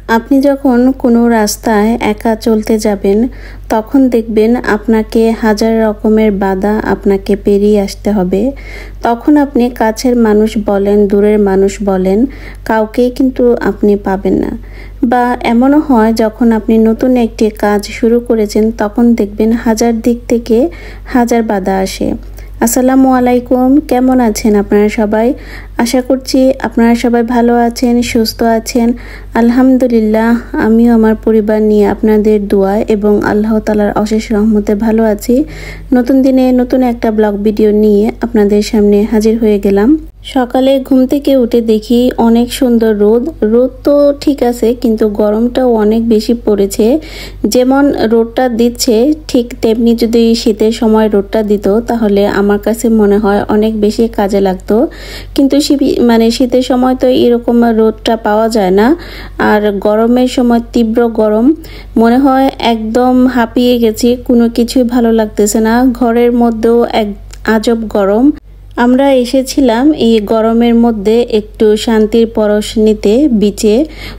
আপনি যখন কোনো রাস্তায় একা চলতে যাবেন তখন দেখবেন আপনাকে হাজার রকমের বাধা আপনাকে পেরিয়ে আসতে হবে। তখন আপনি কাছের মানুষ বলেন, দূরের মানুষ বলেন, কাউকেই কিন্তু আপনি পাবেন না। বা এমনও হয় যখন আপনি নতুন একটি কাজ শুরু করেছেন তখন দেখবেন হাজার দিক থেকে হাজার বাধা আসে। আসসালামু আলাইকুম, কেমন আছেন আপনারা সবাই? আশা করছি আপনারা সবাই ভালো আছেন, সুস্থ আছেন। আলহামদুলিল্লাহ, আমিও আমার পরিবার নিয়ে আপনাদের দোয়া এবং আল্লাহ তাআলার অশেষ রহমতে ভালো আছি। নতুন দিনে নতুন একটা ব্লগ ভিডিও নিয়ে আপনাদের সামনে হাজির হয়ে গেলাম। সকালে ঘুম থেকে উঠে দেখি অনেক সুন্দর রোদ। রোদ তো ঠিক আছে, কিন্তু গরমটাও অনেক বেশি পড়েছে। যেমন রোদটা দিচ্ছে ঠিক তেমনি যদি শীতের সময় রোদটা দিত তাহলে আমার কাছে মনে হয় অনেক বেশি কাজে লাগতো। কিন্তু শীতের সময় তো এরকম রোদটা পাওয়া যায় না। আর গরমের সময় তীব্র গরম, মনে হয় একদম হাঁপিয়ে গেছি, কোনো কিছুই ভালো লাগতেছে না। ঘরের মধ্যেও এক আজব গরম। আমরা এসেছিলাম এই গরমের মধ্যে একটু শান্তির পরশ নিতে বিচে।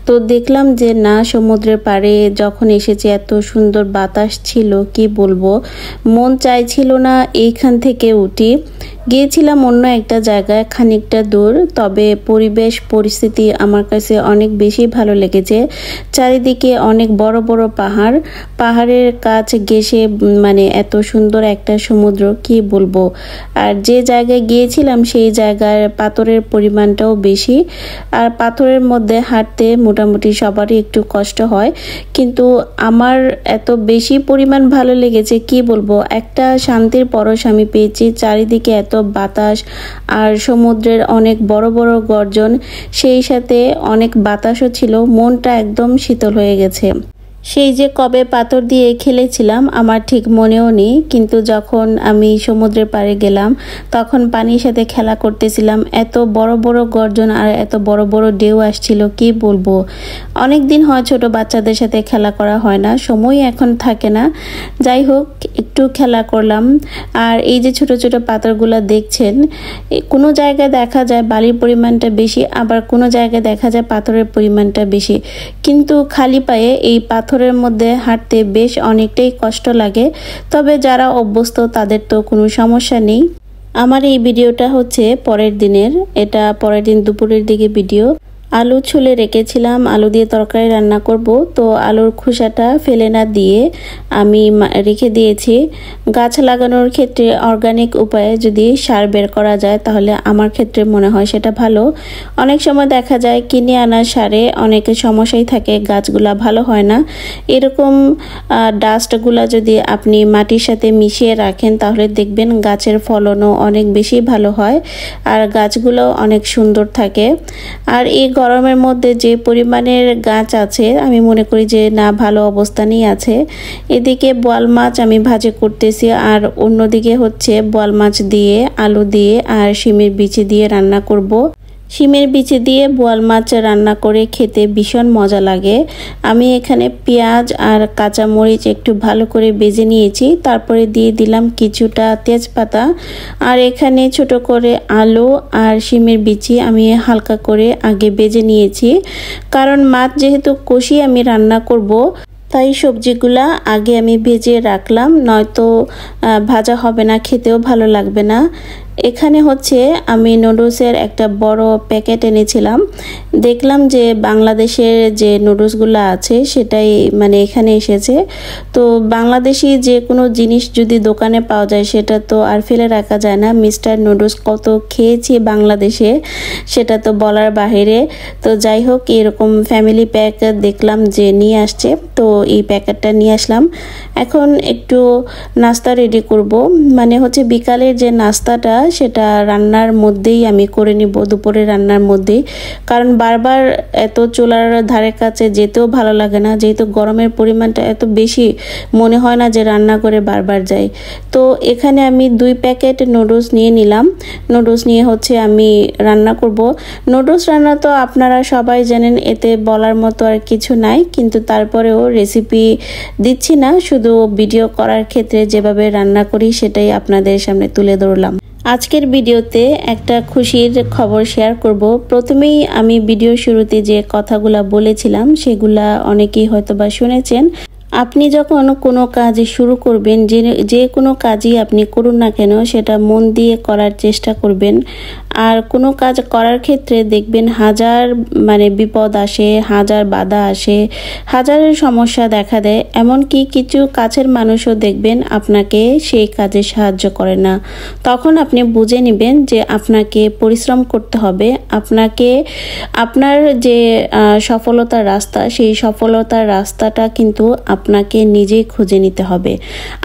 তো দেখলাম যে না, সমুদ্রের পাড়ে যখন এসেছি এত সুন্দর বাতাস ছিল, কি বলবো, মন চাইছিল না এইখান থেকে উঠি। গিয়েছিলাম অন্য একটা জায়গায় খানিকটা দূর, তবে পরিবেশ পরিস্থিতি আমার কাছে অনেক বেশি ভালো লেগেছে। চারিদিকে অনেক বড় বড় পাহাড়, পাহাড়ের কাছ ঘেঁষে এত সুন্দর একটা সমুদ্র, কি বলবো। আর যে জায়গায় গিয়েছিলাম সেই জায়গার পাথরের পরিমাণটাও বেশি। আর পাথরের মধ্যে হাঁটতে মোটামুটি সবারই একটু কষ্ট হয়, কিন্তু আমার এত বেশি পরিমাণ ভালো লেগেছে, কি বলবো। একটা শান্তির পরশ আমি পেয়েছি। চারিদিকে এত বাতাস আর সমুদ্রের অনেক বড় বড় গর্জন, সেই সাথে অনেক বাতাসও ছিল। মনটা একদম শীতল হয়ে গেছে। সেই যে কবে পাথর দিয়ে খেলেছিলাম আমার ঠিক মনেও নেই, কিন্তু যখন আমি সমুদ্রের পাড়ে গেলাম তখন পানির সাথে খেলা করতেছিলাম। এত বড় বড় গর্জন আর এত বড় বড় ঢেউ আসছিল, কি বলবো। অনেক দিন হয় ছোট বাচ্চাদের সাথে খেলা করা হয় না, সময় এখন থাকে না। যাই হোক, একটু খেলা করলাম। আর এই যে ছোট ছোট পাথরগুলো দেখছেন, কোনো জায়গায় দেখা যায় বালির পরিমাণটা বেশি, আবার কোনো জায়গায় দেখা যায় পাথরের পরিমাণটা বেশি। কিন্তু খালি পায়ে এই পাথরের মধ্যে হাঁটতে বেশ অনেকটাই কষ্ট লাগে, তবে যারা অভ্যস্ত তাদের তো কোনো সমস্যা নেই। আমার এই ভিডিওটা হচ্ছে পরের দিনের, এটা পরের দিন দুপুরের দিকে ভিডিও। আলু ছুলে রেখেছিলাম, আলু দিয়ে তরকারি রান্না করব। তো আলুর খোসাটা ফেলে না দিয়ে আমি রেখে দিয়েছি। গাছ লাগানোর ক্ষেত্রে অর্গানিক উপায়ে যদি সার বের করা যায় তাহলে আমার ক্ষেত্রে মনে হয় সেটা ভালো। অনেক সময় দেখা যায় কিনে আনা সারে অনেক সমস্যাই থাকে, গাছগুলা ভালো হয় না। এরকম ডাস্টগুলা যদি আপনি মাটির সাথে মিশিয়ে রাখেন তাহলে দেখবেন গাছের ফলনও অনেক বেশি ভালো হয় আর গাছগুলো অনেক সুন্দর থাকে। আর এই গরমের মধ্যে যে পরিমাণের গাছ আছে আমি মনে করি যে না, ভালো অবস্থানেই আছে। এদিকে বোয়াল মাছ আমি ভাজি করতেছি, আর অন্যদিকে হচ্ছে বোয়াল মাছ দিয়ে আলু দিয়ে আর শিমের বিচি দিয়ে রান্না করব। শিমের বিচি দিয়ে বোয়াল মাছ রান্না করে খেতে ভীষণ মজা লাগে। আমি এখানে পেঁয়াজ আর কাঁচা মরিচ একটু ভালো করে ভেজে নিয়েছি, তারপরে দিয়ে দিলাম কিছুটা তেজপাতা। আর এখানে ছোট করে আলু আর শিমের বিচি আমি হালকা করে আগে ভেজে নিয়েছি, কারণ মাছ যেহেতু কষিয়ে আমি রান্না করব তাই সবজিগুলা আগে আমি ভেজে রাখলাম, নয়তো ভাজা হবে না, খেতেও ভালো লাগবে না। এখানে হচ্ছে আমি নুডলসের একটা বড় প্যাকেট এনেছিলাম। দেখলাম যে বাংলাদেশের যে নুডলসগুলো আছে সেটাই এখানে এসেছে। তো বাংলাদেশি যে কোনো জিনিস যদি দোকানে পাওয়া যায় সেটা তো আর ফেলে রাখা যায় না। মিস্টার নুডলস কত খেয়েছি বাংলাদেশে, সেটা তো বলার বাহিরে। তো যাই হোক, এরকম ফ্যামিলি প্যাক দেখলাম যে নিয়ে আসছে, তো এই প্যাকেটটা নিয়ে আসলাম। এখন একটু নাস্তা রেডি করব, হচ্ছে বিকালের যে নাস্তাটা সেটা রান্নার মধ্যেই আমি করে নিব, দুপুরে রান্নার মধ্যেই। কারণ বারবার এত চুলার ধারে কাছে যেতেও ভালো লাগে না, যেহেতু গরমের পরিমাণটা এত বেশি, মনে হয় না যে রান্না করে বারবার যাই। তো এখানে আমি 2 প্যাকেট নুডলস নিয়ে নিলাম। নুডলস নিয়ে হচ্ছে আমি রান্না করব। নুডলস রান্না তো আপনারা সবাই জানেন, এতে বলার মতো আর কিছু নাই, কিন্তু তারপরেও রেসিপি দিচ্ছি না, শুধু ভিডিও করার ক্ষেত্রে যেভাবে রান্না করি সেটাই আপনাদের সামনে তুলে ধরলাম। আজকের ভিডিওতে একটা খুশির খবর শেয়ার করব। প্রথমেই আমি ভিডিও শুরুতে যে কথাগুলো বলেছিলাম সেগুলা অনেকেই হয়তোবা শুনেছেন। আপনি যখন কোনো কাজ শুরু করবেন, যে কোনো কাজই আপনি করুন না কেন সেটা মন দিয়ে করার চেষ্টা করবেন। আর কোনো কাজ করার ক্ষেত্রে দেখবেন হাজার বিপদ আসে, হাজার বাধা আসে, হাজারের সমস্যা দেখা দেয়। এমনকি কিছু কাছের মানুষও দেখবেন আপনাকে সেই কাজে সাহায্য করে না। তখন আপনি বুঝে নেবেন যে আপনাকে পরিশ্রম করতে হবে। আপনাকে আপনার যে সফলতার রাস্তা, সেই সফলতার রাস্তাটা কিন্তু আপনাকে নিজেই খুঁজে নিতে হবে।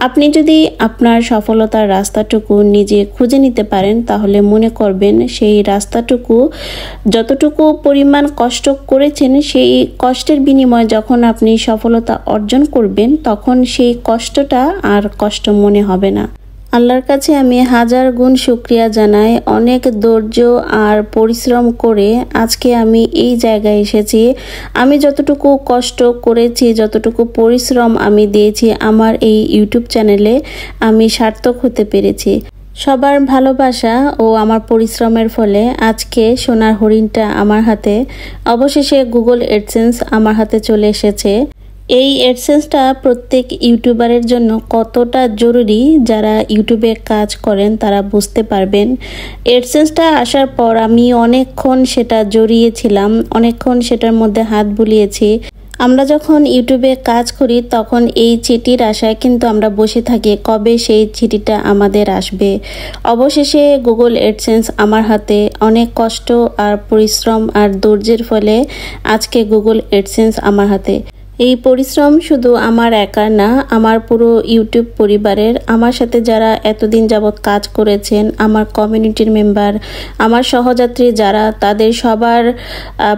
আপনি যদি আপনার সফলতার রাস্তাটুকু নিজে খুঁজে নিতে পারেন তাহলে মনে করবেন সেই রাস্তাটুকু যতটুকু পরিমাণ কষ্ট করেছেন, সেই কষ্টের বিনিময়ে যখন আপনি সফলতা অর্জন করবেন তখন সেই কষ্টটা আর কষ্ট মনে হবে না। আল্লাহর কাছে আমি হাজার গুণ শুকরিয়া জানাই। অনেক ধৈর্য আর পরিশ্রম করে আজকে আমি এই জায়গায় এসেছি। আমি যতটুকু কষ্ট করেছি, যতটুকু পরিশ্রম আমি দিয়েছি আমার এই ইউটিউব চ্যানেলে, আমি সার্থক হতে পেরেছি। সবার ভালোবাসা ও আমার পরিশ্রমের ফলে আজকে সোনার হরিণটা আমার হাতে, অবশেষে গুগল অ্যাডসেন্স আমার হাতে চলে এসেছে। এই অ্যাডসেন্সটা প্রত্যেক ইউটিউবারের জন্য কতটা জরুরি, যারা ইউটিউবে কাজ করেন তারা বুঝতে পারবেন। অ্যাডসেন্সটা আসার পর আমি অনেকক্ষণ সেটা জড়িয়েছিলাম, অনেকক্ষণ সেটার মধ্যে হাত বুলিয়েছি। আমরা যখন ইউটিউবে কাজ করি তখন এই চিঠির আশায় কিন্তু আমরা বসে থাকি কবে সেই চিঠিটা আমাদের আসবে। অবশেষে গুগল অ্যাডসেন্স আমার হাতে। অনেক কষ্ট আর পরিশ্রম আর ধৈর্যের ফলে আজকে গুগল অ্যাডসেন্স আমার হাতে। এই পরিশ্রম শুধু আমার একার না, আমার পুরো ইউটিউব পরিবারের। আমার সাথে যারা এতদিন যাবৎ কাজ করেছেন, আমার কমিউনিটির মেম্বার, আমার সহযাত্রী যারা, তাদের সবার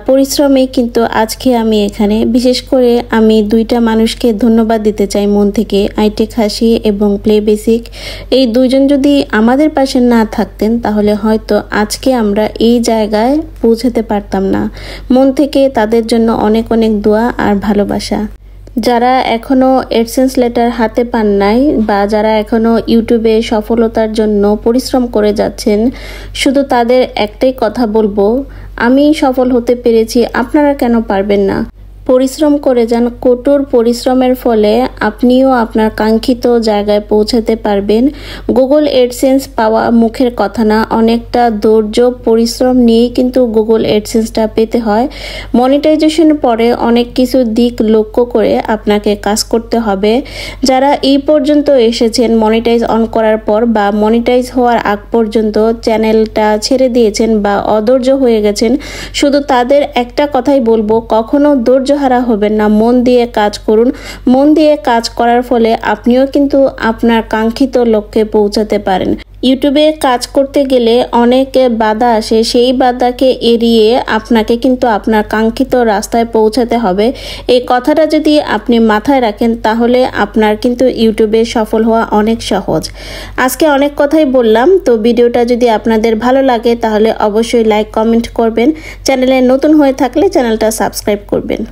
পরিশ্রমে কিন্তু আজকে আমি এখানে। বিশেষ করে আমি দুইটা মানুষকে ধন্যবাদ দিতে চাই মন থেকে, আইটেক হাসি এবং প্লে বেসিক। এই দুইজন যদি আমাদের পাশে না থাকতেন তাহলে হয়তো আজকে আমরা এই জায়গায় পৌঁছাতে পারতাম না। মন থেকে তাদের জন্য অনেক অনেক দোয়া আর ভালোবাসা। যারা এখনো অ্যাডসেন্স লেটার হাতে পান নাই বা যারা এখনো ইউটিউবে সফলতার জন্য পরিশ্রম করে যাচ্ছেন, শুধু তাদের একটাই কথা বলবো, আমি সফল হতে পেরেছি, আপনারা কেন পারবেন না? পরিশ্রম করে যান। কঠোর পরিশ্রমের ফলে আপনিও আপনার কাঙ্ক্ষিত জায়গায় পৌঁছাতে পারবেন। গুগল অ্যাডসেন্স পাওয়া মুখের কথা না, অনেকটা ধৈর্য পরিশ্রম নিয়েই কিন্তু গুগল অ্যাডসেন্সটা পেতে হয়। মনিটাইজেশন পরে অনেক কিছু দিক লক্ষ্য করে আপনাকে কাজ করতে হবে। যারা এই পর্যন্ত এসেছেন মনিটাইজ অন করার পর বা মনিটাইজ হওয়ার আগ পর্যন্ত চ্যানেলটা ছেড়ে দিয়েছেন বা অধৈর্য হয়ে গেছেন, শুধু তাদের একটা কথাই বলবো, কখনো ধৈর্য হারা হবেন না। মন দিয়ে কাজ করুন। মন দিয়ে কাজ করার ফলে আপনিও কিন্তু আপনার কাঙ্ক্ষিত লক্ষ্যে পৌঁছাতে পারেন। ইউটিউবে কাজ করতে গেলে অনেক বাধা আসে, সেই বাধাকে এড়িয়ে আপনাকে কিন্তু আপনার কাঙ্ক্ষিত রাস্তায় পৌঁছাতে হবে। এই কথাটা যদি আপনি মাথায় রাখেন তাহলে আপনার কিন্তু ইউটিউবে সফল হওয়া অনেক সহজ। আজকে অনেক কথাই বললাম, তো ভিডিওটা যদি আপনাদের ভালো লাগে তাহলে অবশ্যই লাইক কমেন্ট করবেন। চ্যানেলে নতুন হয়ে থাকলে চ্যানেলটা সাবস্ক্রাইব করবেন।